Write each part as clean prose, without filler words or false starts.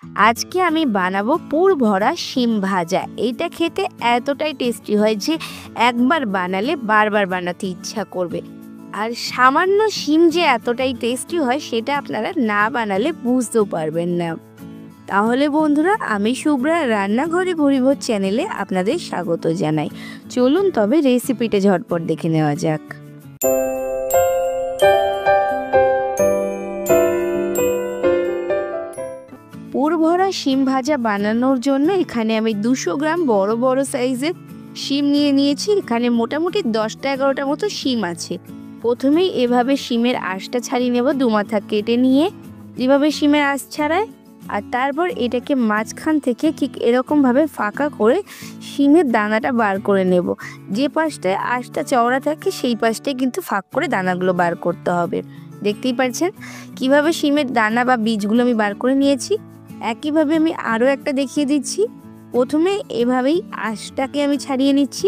আজকে আমি বানাবো পুর ভরা শিম ভাজা। এইটা খেতে এতটাই টেস্টি হয় যে একবার বানালে বারবার বানাতে ইচ্ছা করবে। আর সামান্য শিম যে এতটাই টেস্টি হয় সেটা আপনারা না বানালে বুঝতেও পারবেন না। তাহলে বন্ধুরা, আমি শুভ্রা রান্নাঘরে ভরিভোজ চ্যানেলে আপনাদের স্বাগত জানাই। চলুন তবে রেসিপিটা ঝটপট দেখে নেওয়া যাক। পুর ভরা শিম ভাজা বানানোর জন্য এখানে আমি 200 গ্রাম বড় বড় সাইজের শিম নিয়েছি। এখানে মোটামুটি 10-11টা মতো শিম আছে। প্রথমেই এভাবে শিমের আঁশটা ছাড়িয়ে নেব, দুমাথা কেটে নিয়ে যেভাবে শিমের আঁশ ছাড়ায়। আর তারপর এটাকে মাঝখান থেকে ঠিক এরকমভাবে ফাঁকা করে শিমের দানাটা বার করে নেব। যে পাশটায় আঁশটা চওড়া থাকে সেই পাশটায় কিন্তু ফাঁক করে দানাগুলো বার করতে হবে। দেখতেই পাচ্ছেন কিভাবে শিমের দানা বা বীজগুলো আমি বার করে নিয়েছি। একইভাবে আমি আরও একটা দেখিয়ে দিচ্ছি। প্রথমে এভাবেই আঁশটাকে আমি ছাড়িয়ে নিচ্ছি।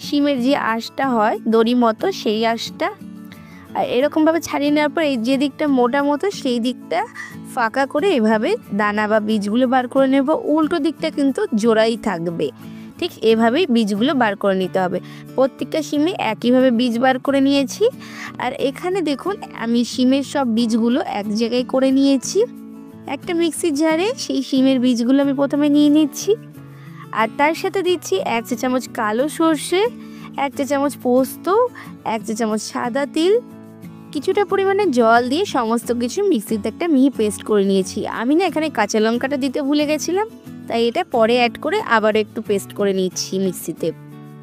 শিমের যে আঁশটা হয় দড়ি মতো, সেই আঁশটা আর এরকমভাবে ছাড়িয়ে নেওয়ার পর এই যে দিকটা মোটা মতো সেই দিকটা ফাঁকা করে এভাবে দানা বা বীজগুলো বার করে নেব। উল্টো দিকটা কিন্তু জোড়াই থাকবে। ঠিক এভাবেই বীজগুলো বার করে নিতে হবে। প্রত্যেকটা শিমে একইভাবে বীজ বার করে নিয়েছি। আর এখানে দেখুন আমি শিমের সব বীজগুলো এক জায়গায় করে নিয়েছি। একটা মিক্সির জারে সেই শিমের বীজগুলো আমি প্রথমে নিয়ে নিচ্ছি। আর তার সাথে দিচ্ছি 1 চা চামচ কালো সর্ষে, 1 চা চামচ পোস্ত, 1 চা চামচ সাদা তিল, কিছুটা পরিমাণে জল দিয়ে সমস্ত কিছু মিক্সিতে একটা মিহি পেস্ট করে নিয়েছি। আমি না এখানে কাঁচা লঙ্কাটা দিতে ভুলে গেছিলাম, তাই এটা পরে অ্যাড করে আবার একটু পেস্ট করে নিচ্ছি মিক্সিতে।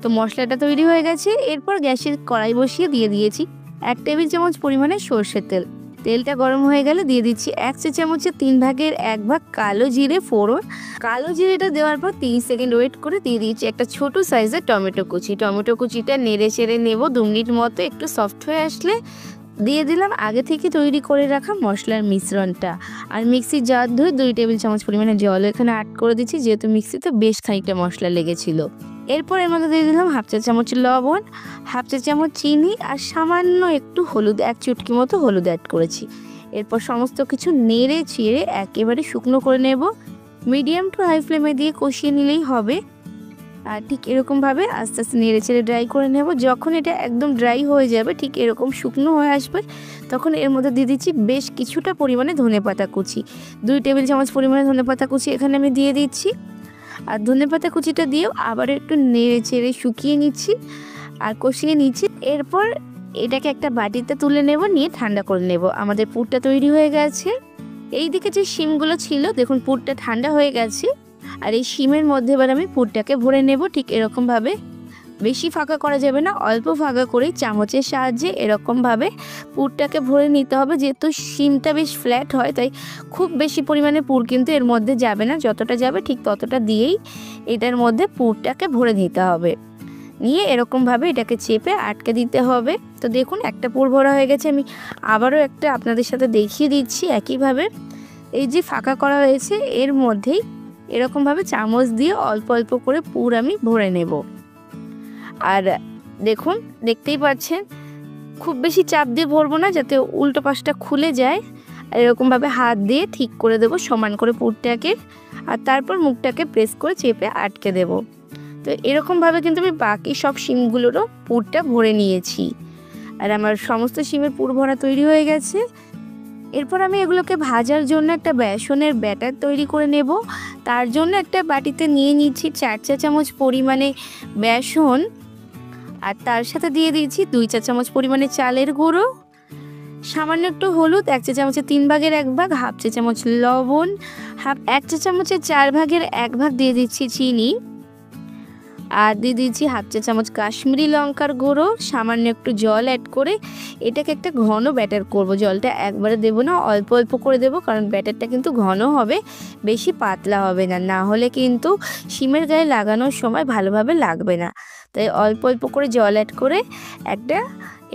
তো মশলাটা তৈরি হয়ে গেছে। এরপর গ্যাসের কড়াই বসিয়ে দিয়ে দিয়েছি 1 টেবিল চামচ পরিমাণে সর্ষের তেল। তেলটা গরম হয়ে গেলে দিয়ে দিচ্ছি 1 চা চামচের 3 ভাগের 1 ভাগ কালো জিরে ফোড়ন। কালো জিরেটা দেওয়ার পর 30 সেকেন্ড ওয়েট করে দিয়ে দিচ্ছি একটা ছোট সাইজের টমেটো কুচি। টমেটো কুচিটা নেড়ে চেড়ে নেব 2 মিনিট মতো। একটু সফট হয়ে আসলে দিয়ে দিলাম আগে থেকে তৈরি করে রাখা মশলার মিশ্রণটা। আর মিক্সির জার ধুয়ে 2 টেবিল চামচ পরিমাণে জল এখানে অ্যাড করে দিচ্ছি, যেহেতু মিক্সিতে বেশ খানিকটা মশলা লেগেছিল। এরপর এর মধ্যে দিয়ে দিলাম 1/2 চা চামচ লবণ, 1/2 চা চামচ চিনি আর সামান্য একটু হলুদ, 1 চুটকি মতো হলুদ অ্যাড করেছি। এরপর সমস্ত কিছু নেড়ে চেড়ে একেবারে শুকনো করে নেব। মিডিয়াম টু হাই ফ্লেমে দিয়ে কষিয়ে নিলেই হবে। আর ঠিক এরকমভাবে আস্তে আস্তে নেড়ে চেড়ে ড্রাই করে নেব। যখন এটা একদম ড্রাই হয়ে যাবে, ঠিক এরকম শুকনো হয়ে আসবে, তখন এর মধ্যে দিয়ে দিচ্ছি বেশ কিছুটা পরিমাণে ধনেপাতা কুচি। 2 টেবিল চামচ পরিমাণে ধনেপাতা কুচি এখানে আমি দিয়ে দিচ্ছি। আর ধনেপাতা কুচিটা দিয়েও আবার একটু নেড়ে চেড়ে শুকিয়ে নিচ্ছি আর কষিয়ে নিচ্ছি। এরপর এটাকে একটা বাটিতে তুলে নেব, নিয়ে ঠান্ডা করে নেব। আমাদের পুরটা তৈরি হয়ে গেছে। এই দিকে যে শিমগুলো ছিল দেখুন পুরটা ঠান্ডা হয়ে গেছে। আর এই শিমের মধ্যে এবার আমি পুরটাকে ভরে নেব। ঠিক এরকমভাবে বেশি ফাঁকা করা যাবে না, অল্প ফাঁকা করে চামচের সাহায্যে এরকমভাবে পুরটাকে ভরে নিতে হবে। যেহেতু শিমটা বেশ ফ্ল্যাট হয়, তাই খুব বেশি পরিমাণে পুর কিন্তু এর মধ্যে যাবে না। যতটা যাবে ঠিক ততটা দিয়েই এটার মধ্যে পুরটাকে ভরে নিতে হবে। নিয়ে এরকমভাবে এটাকে চেপে আটকে দিতে হবে। তো দেখুন একটা পুর ভরা হয়ে গেছে। আমি আবারও একটা আপনাদের সাথে দেখিয়ে দিচ্ছি। একইভাবে এই যে ফাঁকা করা হয়েছে এর মধ্যেই এরকমভাবে চামচ দিয়ে অল্প অল্প করে পুর আমি ভরে নেব। আর দেখুন, দেখতেই পাচ্ছেন খুব বেশি চাপ দিয়ে ভরবো না, যাতে উল্টো পাশটা খুলে যায়। আর এরকমভাবে হাত দিয়ে ঠিক করে দেব সমান করে পুরটাকে। আর তারপর মুখটাকে প্রেস করে চেপে আটকে দেব। তো এরকমভাবে কিন্তু আমি বাকি সব শিমগুলোরও পুরটা ভরে নিয়েছি। আর আমার সমস্ত শিমের পুর ভরা তৈরি হয়ে গেছে। এরপর আমি এগুলোকে ভাজার জন্য একটা বেসনের ব্যাটার তৈরি করে নেব। তার জন্য একটা বাটিতে নিয়ে নিচ্ছি 4 চা চামচ পরিমাণে বেসন। আর তার সাথে দিয়ে দিচ্ছি 2 চা চামচ পরিমাণে চালের গুঁড়ো, সামান্য একটু হলুদ, 1 চা চামচের 3 ভাগের 1 ভাগ, 1/2 চা চামচ লবণ, 1 চা চামচের 4 ভাগের 1 ভাগ দিয়ে দিচ্ছি চিনি। আর দিয়ে দিচ্ছি 1/2 চা চামচ কাশ্মীরি লঙ্কার গুঁড়ো, সামান্য একটু জল অ্যাড করে এটাকে একটা ঘন ব্যাটার করব। জলটা একবারে দেবো না, অল্প অল্প করে দেবো, কারণ ব্যাটারটা কিন্তু ঘন হবে, বেশি পাতলা হবে না। না হলে কিন্তু শিমের গায়ে লাগানোর সময় ভালোভাবে লাগবে না। তাই অল্প অল্প করে জল অ্যাড করে একটা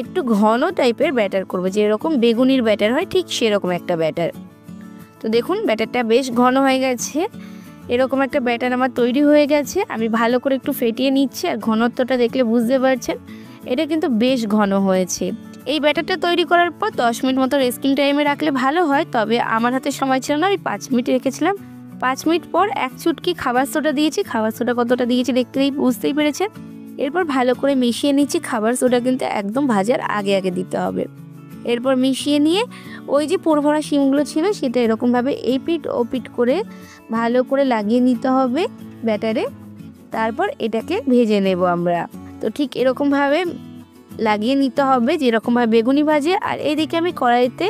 একটু ঘন টাইপের ব্যাটার করব, যেরকম বেগুনির ব্যাটার হয় ঠিক সেরকম একটা ব্যাটার। তো দেখুন ব্যাটারটা বেশ ঘন হয়ে গেছে। এরকম একটা ব্যাটার আমার তৈরি হয়ে গেছে। আমি ভালো করে একটু ফেটিয়ে নিচ্ছি। আর ঘনত্বটা দেখলে বুঝতে পারছেন এটা কিন্তু বেশ ঘন হয়েছে। এই ব্যাটারটা তৈরি করার পর 10 মিনিট মতো রেস্টিং টাইমে রাখলে ভালো হয়, তবে আমার হাতে সময় ছিল না, আমি 5 মিনিট রেখেছিলাম। 5 মিনিট পর 1 চুটকি খাবার সোডা দিয়েছি। খাবার সোডা কতটা দিয়েছি দেখতেই বুঝতেই পেরেছেন। এরপর ভালো করে মিশিয়ে নিচ্ছি। খাবার সোডা কিন্তু একদম ভাজার আগে আগে দিতে হবে। এরপর মিশিয়ে নিয়ে ওই যে পুর ভরা শিমগুলো ছিল সেটা এরকমভাবে এপিট ওপিট করে ভালো করে লাগিয়ে নিতে হবে ব্যাটারে। তারপর এটাকে ভেজে নেব আমরা। তো ঠিক এরকমভাবে লাগিয়ে নিতে হবে যেরকমভাবে বেগুনি ভাজে। আর এইদিকে আমি কড়াইতে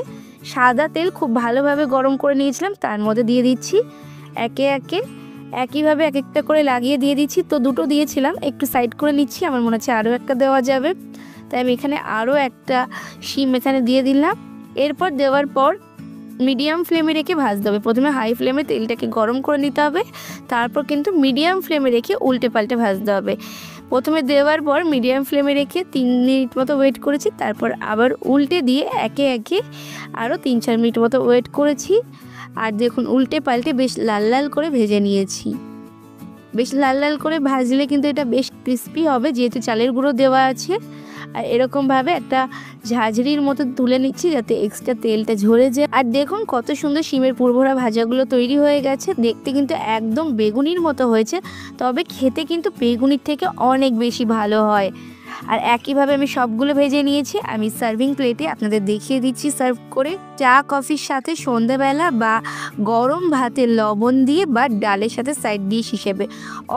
সাদা তেল খুব ভালোভাবে গরম করে নিয়েছিলাম, তার মধ্যে দিয়ে দিচ্ছি একে একে একইভাবে এক একটা করে লাগিয়ে দিয়ে দিচ্ছি। তো দুটো দিয়েছিলাম, একটু সাইড করে নিচ্ছি, আমার মনে হচ্ছে আরও একটা দেওয়া যাবে, তাই আমি এখানে আরও একটা শিম এখানে দিয়ে দিলাম। এরপর দেওয়ার পর মিডিয়াম ফ্লেমে রেখে ভাজতে হবে। প্রথমে হাই ফ্লেমে তেলটাকে গরম করে নিতে হবে, তারপর কিন্তু মিডিয়াম ফ্লেমে রেখে উল্টে পাল্টে ভাজতে হবে। প্রথমে দেওয়ার পর মিডিয়াম ফ্লেমে রেখে 3 মিনিট মতো ওয়েট করেছি, তারপর আবার উল্টে দিয়ে একে একে আরও 3-4 মিনিট মতো ওয়েট করেছি। আর দেখুন উল্টে পাল্টে বেশ লাল লাল করে ভেজে নিয়েছি। বেশ লাল লাল করে ভাজলে কিন্তু এটা বেশ ক্রিস্পি হবে, যেহেতু চালের গুঁড়ো দেওয়া আছে। আর এরকমভাবে একটা ঝাঁঝরির মতো তুলে নিচ্ছি যাতে এক্সট্রা তেলটা ঝরে যায়। আর দেখুন কত সুন্দর শিমের পুর ভরা ভাজাগুলো তৈরি হয়ে গেছে। দেখতে কিন্তু একদম বেগুনির মতো হয়েছে, তবে খেতে কিন্তু বেগুনির থেকে অনেক বেশি ভালো হয়। আর একইভাবে আমি সবগুলো ভেজে নিয়েছি। আমি সার্ভিং প্লেটে আপনাদের দেখিয়ে দিচ্ছি সার্ভ করে। চা কফির সাথে সন্ধ্যাবেলা বা গরম ভাতে লবণ দিয়ে বা ডালের সাথে সাইড ডিশ হিসেবে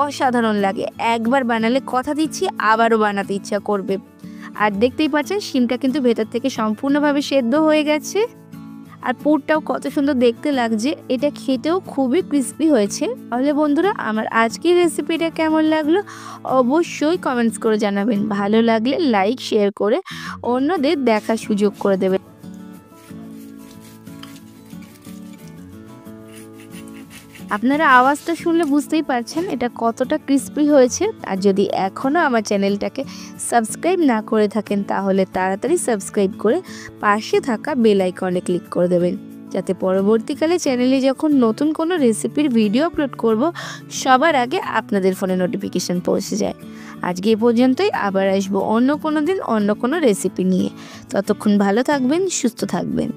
অসাধারণ লাগে। একবার বানালে কথা দিচ্ছি আবারও বানাতে ইচ্ছা করবে। আর দেখতেই পাচ্ছেন শিমটা কিন্তু ভেতর থেকে সম্পূর্ণভাবে সেদ্ধ হয়ে গেছে। আর পুরটাও কত সুন্দর দেখতে লাগছে, এটা খেতেও খুবই ক্রিস্পি হয়েছে। তাহলে বন্ধুরা আমার আজকের রেসিপিটা কেমন লাগলো অবশ্যই কমেন্টস করে জানাবেন। ভালো লাগলে লাইক শেয়ার করে অন্যদের দেখার সুযোগ করে দেবেন। আপনারা আওয়াজটা শুনলে বুঝতেই পারছেন এটা কতটা ক্রিস্পি হয়েছে। আর যদি এখনও আমার চ্যানেলটাকে সাবস্ক্রাইব না করে থাকেন তাহলে তাড়াতাড়ি সাবস্ক্রাইব করে পাশে থাকা বেল আইকনে ক্লিক করে দেবেন, যাতে পরবর্তীকালে চ্যানেলে যখন নতুন কোনো রেসিপির ভিডিও আপলোড করব সবার আগে আপনাদের ফোনে নোটিফিকেশান পৌঁছে যায়। আজকে এ পর্যন্তই, আবার আসবো অন্য কোনো দিন অন্য কোনো রেসিপি নিয়ে। ততক্ষণ ভালো থাকবেন, সুস্থ থাকবেন।